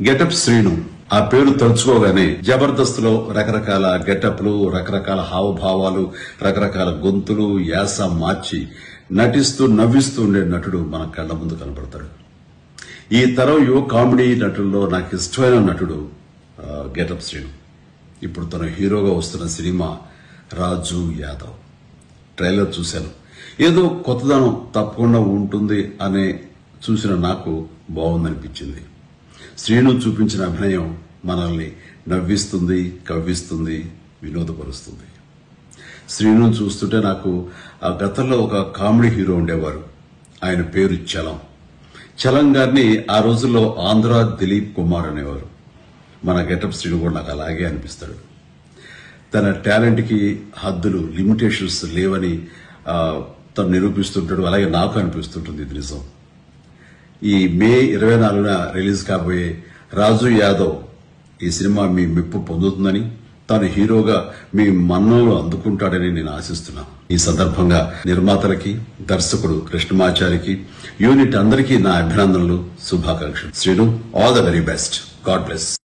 Getup Srinu ఆ పేరు తలుచుకోగానే జబర్దస్త్ లో రకరకాల గెటప్లు, రకరకాల హావభావాలు, రకరకాల గొంతులు, యాస మార్చి నటిస్తూ నవ్విస్తూ ఉండే నటుడు మన కళ్ల ముందు కనపడతాడు. ఈ తరం యువ కామెడీ నటుల్లో నాకు ఇష్టమైన నటుడు గెటప్ శ్రీను. ఇప్పుడు తన హీరోగా వస్తున్న సినిమా రాజు యాదవ్. ట్రైలర్ చూశాను. ఏదో కొత్తదనం తప్పకుండా ఉంటుంది అనే చూసిన నాకు బాగుందనిపించింది. శ్రీను చూపించిన అభినయం మనల్ని నవ్విస్తుంది, కవ్విస్తుంది, వినోదపరుస్తుంది. శ్రీను చూస్తుంటే నాకు ఆ గతంలో ఒక కామెడీ హీరో ఉండేవారు. ఆయన పేరు చలం. చలం గారిని ఆ రోజుల్లో ఆంధ్ర దిలీప్ కుమార్ అనేవారు. మన గెటప్ శ్రీను కూడా నాకు అలాగే అనిపిస్తాడు. తన టాలెంట్ కి హద్దులు, లిమిటేషన్స్ లేవని తను నిరూపిస్తుంటాడు. అలాగే నాకు అనిపిస్తుంటుంది. ఇది నిజం. ఈ మే 24న రిలీజ్ కాబోయే రాజు యాదవ్ ఈ సినిమా మీ మెప్పు పొందుతుందని, తాను హీరోగా మీ మన్ననలు అందుకుంటాడని నేను ఆశిస్తున్నాను. ఈ సందర్భంగా నిర్మాతలకి, దర్శకుడు కృష్ణమాచారికి, యూనిట్ అందరికీ నా అభినందనలు, శుభాకాంక్షలు. Srinu, all the very best. God bless.